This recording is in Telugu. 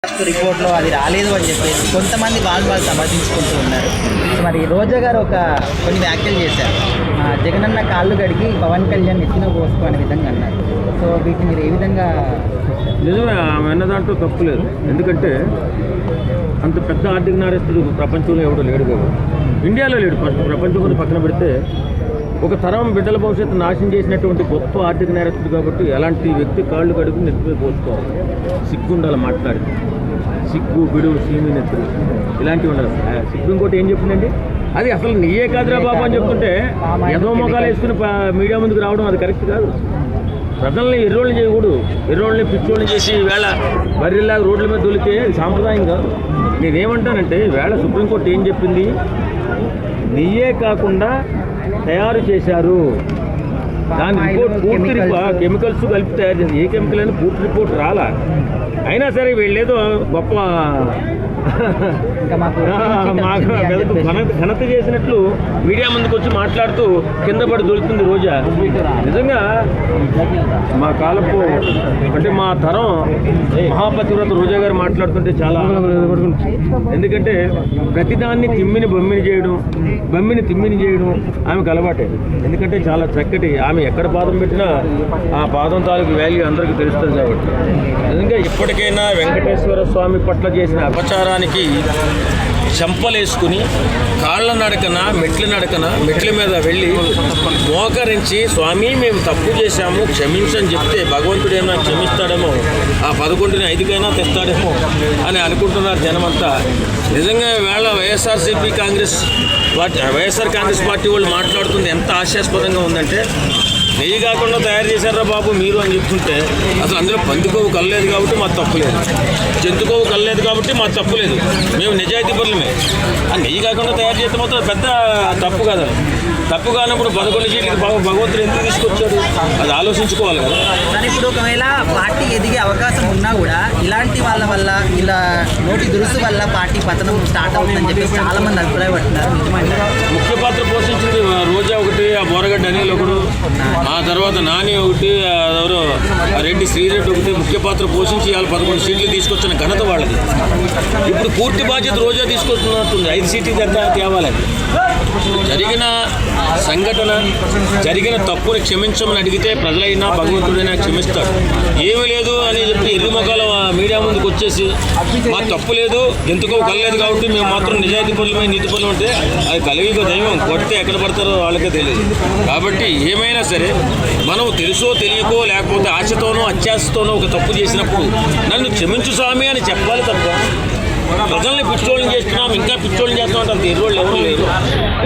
రిపోర్ట్లో అది రాలేదు అని చెప్పేసి కొంతమంది వాళ్ళు సమర్థించుకుంటూ ఉన్నారు. మరి రోజా గారు కొన్ని వ్యాఖ్యలు చేశారు. జగనన్న కాళ్ళు గడిగి పవన్ కళ్యాణ్ ఎత్తిన పోసుకో అనే విధంగా అన్నారు. సో వీటిని మీరు ఏ విధంగా? నిజమే, ఆమె అన్న దాంట్లో తప్పు లేదు. ఎందుకంటే అంత పెద్ద ఆర్థిక నేరస్తుడు ప్రపంచంలో ఎవడో లేడు కదా, ఇండియాలో లేడు. ఫస్ట్ ప్రపంచం కూడా పక్కన పెడితే ఒక తరం బిడ్డల భవిష్యత్తు నాశనం చేసినటువంటి గొప్ప ఆర్థిక నేరస్తుడు కాబట్టి అలాంటి వ్యక్తి కాళ్ళు కడుగు నెత్తిపై పోసుకోవాలి. సిగ్గు ఉండాలి, మాట్లాడి సిగ్గు బిడువు సీమి నెత్తులు ఇలాంటివి ఉండాలి. సిగ్గు ఇంకోటి ఏం చెప్పిందండి, అది అసలు నీయే కాదురా బాబు అని చెప్తుంటే ఏదో మొఖాలు వేసుకుని మీడియా ముందుకు రావడం అది కరెక్ట్ కాదు. ప్రజల్ని ఎర్రోళ్ళని చేయకూడదు, ఎర్రోళ్ళని పిచ్చోళ్ళని చేసి వేళ బర్రెల్లాగా రోడ్ల మీద దొలికే సాంప్రదాయం కాదు. నేనేమంటానంటే వేళ సుప్రీంకోర్టు ఏం చెప్పింది, నీయే కాకుండా తయారు చేశారు, దాని రిపోర్ట్ పూర్తి కెమికల్స్ కలిపి తయారు చేసింది. ఏ కెమికల్ అని పూర్తి రిపోర్ట్ రాలా. అయినా సరే వీళ్ళేదో గొప్ప మాకు ఘనత చేసినట్లు మీడియా ముందుకు వచ్చి మాట్లాడుతూ కింద పడి దొరుకుతుంది రోజా. నిజంగా మా కాలపు అంటే మా తరం మహాపతివ్రత రోజా గారు మాట్లాడుతుంటే చాలా, ఎందుకంటే ప్రతిదాన్ని తిమ్మిని బొమ్మిని చేయడం, బొమ్మిని తిమ్మిని చేయడం ఆమెకు అలవాటే. ఎందుకంటే చాలా చక్కటి, ఆమె ఎక్కడ పాదం పెట్టినా ఆ పాదం తాలూకు వాల్యూ అందరికీ తెలుస్తుంది కాబట్టి. నిజంగా ఇప్పటికైనా వెంకటేశ్వర స్వామి పట్ల చేసిన అపచారానికి చెంపలేసుకుని కాళ్ళ నడకన మెట్ల మీద వెళ్ళి మోకరించి స్వామి మేము తప్పు చేశాము క్షమించని చెప్తే భగవంతుడేమో క్షమిస్తాడేమో, ఆ 11ని 5కైనా తెస్తాడేమో అని అనుకుంటున్నారు జనమంతా. నిజంగా వేళ వైఎస్ఆర్ కాంగ్రెస్ పార్టీ వాళ్ళు మాట్లాడుతుంది ఎంత హాస్యాస్పదంగా ఉందంటే, నెయ్యి కాకుండా తయారు చేశారా బాబు మీరు అని చెప్తుంటే అసలు అందులో పందికోవు కలలేదు కాబట్టి మాకు తప్పులేదు, జంతుకోవు కలలేదు కాబట్టి మాకు తప్పులేదు, మేము నిజాయితీ పనులమే. ఆ నెయ్యి కాకుండా తయారు చేస్తే మాత్రం పెద్ద తప్పు కదా. తప్పు కానప్పుడు 11 సీట్లకి భగవంతుడు ఎందుకు తీసుకొచ్చాడు, అది ఆలోచించుకోవాలి కదా. కానీ ఇప్పుడు ఒకవేళ పార్టీ ఎదిగే అవకాశం ఉన్నా కూడా ఇలాంటి వాళ్ళ వల్ల, ఇలా నోటి దురుసు వల్ల పార్టీ పతనం స్టార్ట్ అవుతుందని చెప్పేసి చాలా మంది అభిప్రాయపడుతున్నారు. ముఖ్య పాత్ర పోషించింది రోజా ఒకటి, ఆ బోరగడ్డ అనిల్ ఒకడు, ఆ తర్వాత నాని ఒకటి, ఎవరో రెడ్డి శ్రీరెడ్డి ఒకటి ముఖ్య పాత్ర పోషించి వాళ్ళు 11 సీట్లు తీసుకొచ్చిన ఘనత వాళ్ళది. ఇప్పుడు పూర్తి బాధ్యత రోజా తీసుకొస్తున్నట్టుంది, 5 సీట్లు దగ్గర తేవాలని. జరిగిన సంఘటన, జరిగిన తప్పుని క్షమించమని అడిగితే ప్రజలైనా భగవంతుడైనా క్షమిస్తాడు. ఏమీ లేదు అని చెప్పి ఎర్రి మొక్కల మీడియా ముందుకు వచ్చేసి మాకు తప్పు లేదు, ఎందుకో కలలేదు కాబట్టి మేము మాత్రం నిజాయితీ పనులమే నీతి పనులు ఉంటే అది కలిగిక దైవం, కొడితే ఎక్కడ పడతారో వాళ్ళకే తెలియదు. కాబట్టి ఏమైనా సరే మనం తెలుసో తెలియకో లేకపోతే ఆశతోనో అత్యాశతోనో ఒక తప్పు చేసినప్పుడు నన్ను క్షమించు స్వామి అని చెప్పాలి తప్ప ప్రజల్ని పిచ్చోళ్ళని చేస్తున్నాం ఇంకా పిచ్చోళ్ళని చేస్తున్నాం అంటే అంత ఎరువుళ్ళు ఎవరు లేరు.